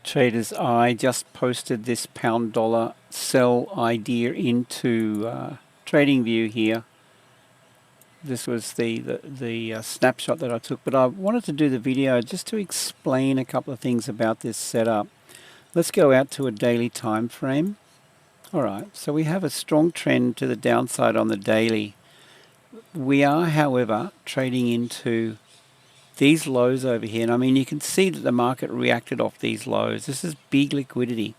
Traders, I just posted this pound dollar sell idea into Tradingview here. This was the snapshot that I took, but I wanted to do the video just to explain a couple of things about this setup. Let's go out to a daily time frame. Alright, so we have a strong trend to the downside on the daily. We are, however, trading into these lows over here, and I mean you can see that the market reacted off these lows. This is big liquidity.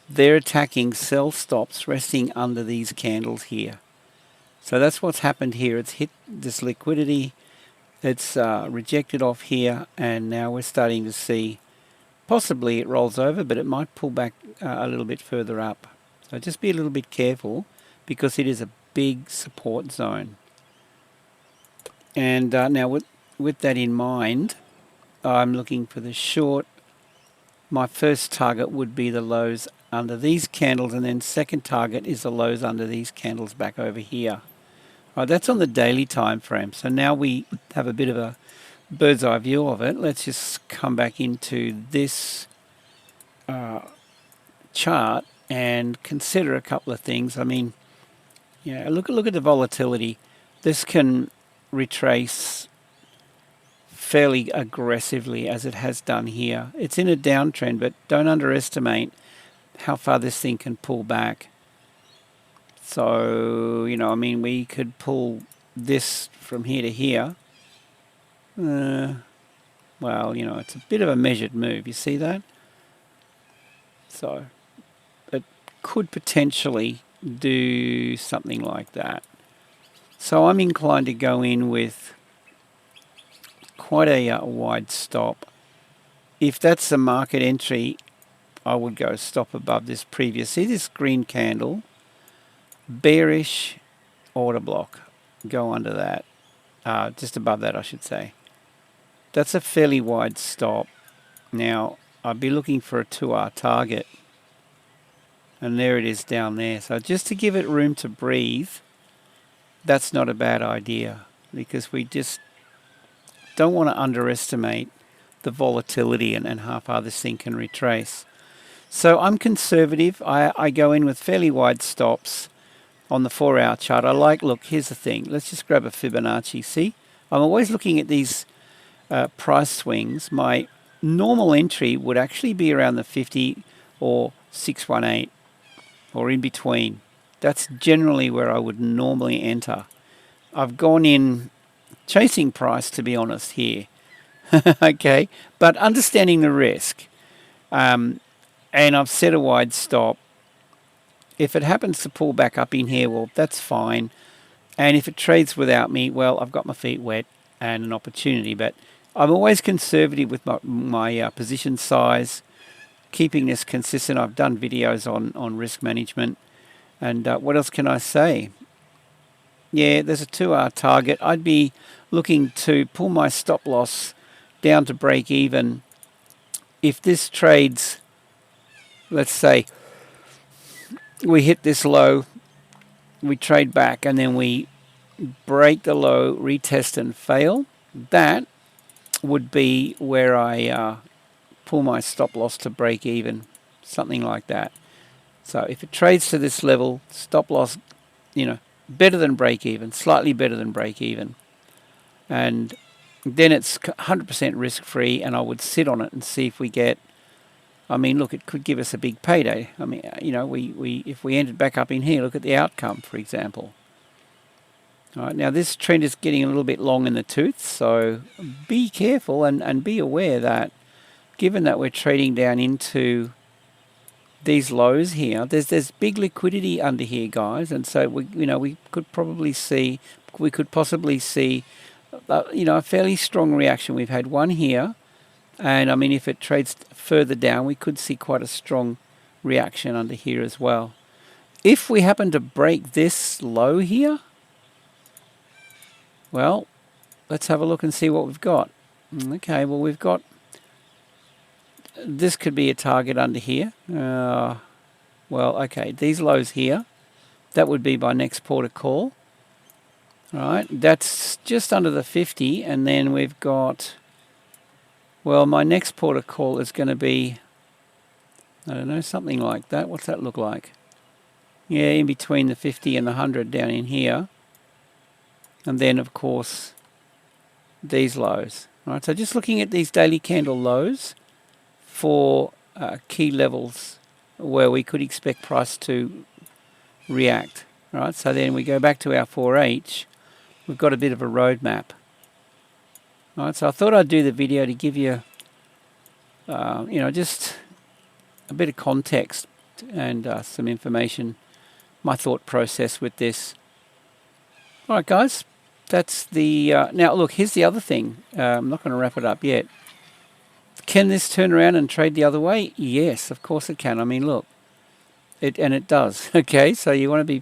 They're attacking sell stops resting under these candles here. So that's what's happened here. It's hit this liquidity, it's rejected off here, and now we're starting to see possibly it rolls over, but it might pull back a little bit further up. So just be a little bit careful because it is a big support zone. And now with that in mind, I'm looking for the short. My first target would be the lows under these candles, and then second target is the lows under these candles back over here. Right, that's on the daily time frame. So now we have a bit of a bird's eye view of it. Let's just come back into this chart and consider a couple of things. I mean, yeah, look at the volatility. This can retrace fairly aggressively as it has done here. It's in a downtrend, but don't underestimate how far this thing can pull back. So, you know, I mean, we could pull this from here to here. Well, you know, it's a bit of a measured move. You see that? So it could potentially do something like that. So I'm inclined to go in with quite a wide stop. If that's the market entry, I would go stop above this previous. See this green candle? Bearish order block. Go under that. Just above that, I should say. That's a fairly wide stop. Now, I'd be looking for a 2R target. And there it is down there. So just to give it room to breathe, that's not a bad idea, because we just don't want to underestimate the volatility and how far this thing can retrace. So I'm conservative. I go in with fairly wide stops on the 4-hour chart. I like, look, here's the thing. Let's just grab a Fibonacci. See, I'm always looking at these price swings. My normal entry would actually be around the 50 or 618 or in between. That's generally where I would normally enter. I've gone in chasing price, to be honest, here. Okay, but understanding the risk. And I've set a wide stop. If it happens to pull back up in here, well, that's fine. And if it trades without me, well, I've got my feet wet and an opportunity. But I'm always conservative with my position size, keeping this consistent. I've done videos on risk management. And what else can I say? Yeah, there's a 2R target. I'd be looking to pull my stop loss down to break even. If this trades, let's say, we hit this low, we trade back, and then we break the low, retest and fail, that would be where I pull my stop loss to break even, something like that. So if it trades to this level, stop loss, you know, better than break even, slightly better than break even. And then it's 100% risk free, and I would sit on it and see if we get, I mean, look, it could give us a big payday. I mean, you know, if we ended back up in here, look at the outcome, for example. All right, now this trend is getting a little bit long in the tooth, so be careful and be aware that given that we're trading down into these lows here, there's big liquidity under here, guys, and so we could possibly see a fairly strong reaction. We've had one here, and I mean, if it trades further down, we could see quite a strong reaction under here as well. If we happen to break this low here, well, let's have a look and see what we've got. Okay, well, we've got, this could be a target under here. Well, okay, these lows here, that would be my next port of call. All right, that's just under the 50, and then we've got, well, my next port of call is going to be I don't know, something like that. What's that look like? Yeah, in between the 50 and the 100 down in here. And then, of course, these lows. All right, so just looking at these daily candle lows for key levels where we could expect price to react. All right, so then we go back to our 4H. We've got a bit of a roadmap. All right, so I thought I'd do the video to give you, just a bit of context and some information, my thought process with this. All right, guys, that's the... now, look, here's the other thing. I'm not going to wrap it up yet. Can this turn around and trade the other way? Yes, of course it can. I mean, look, it does. Okay, so you want to be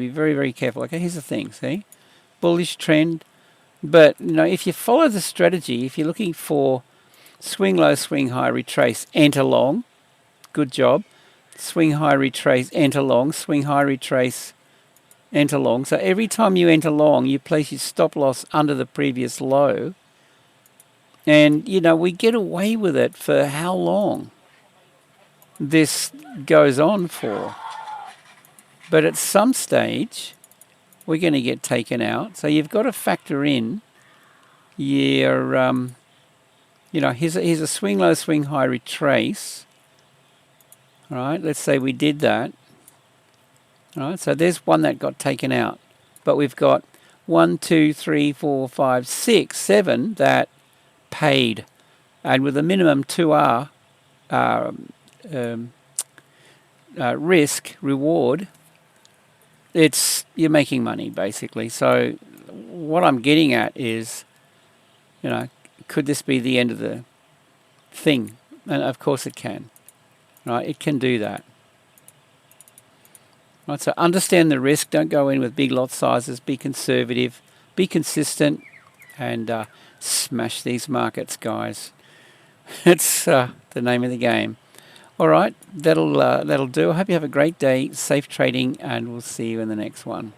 very, very careful. Okay, here's the thing. See, bullish trend, but if you follow the strategy, if you're looking for swing low, swing high, retrace, enter long, good job. Swing high, retrace, enter long, swing high, retrace, enter long. So every time you enter long, you place your stop loss under the previous low. And, we get away with it for how long this goes on for. But at some stage, we're going to get taken out. So you've got to factor in your, here's a swing low, swing high, retrace. All right, let's say we did that. All right, so there's one that got taken out. But we've got 1, 2, 3, 4, 5, 6, 7 that paid. And with a minimum 2R risk, reward, you're making money, basically. So what I'm getting at is, could this be the end of the thing? And of course it can. Right, it can do that. Right, so understand the risk. Don't go in with big lot sizes. Be conservative. Be consistent, and smash these markets, guys. It's the name of the game. All right, that'll do. I hope you have a great day. Safe trading, and we'll see you in the next one.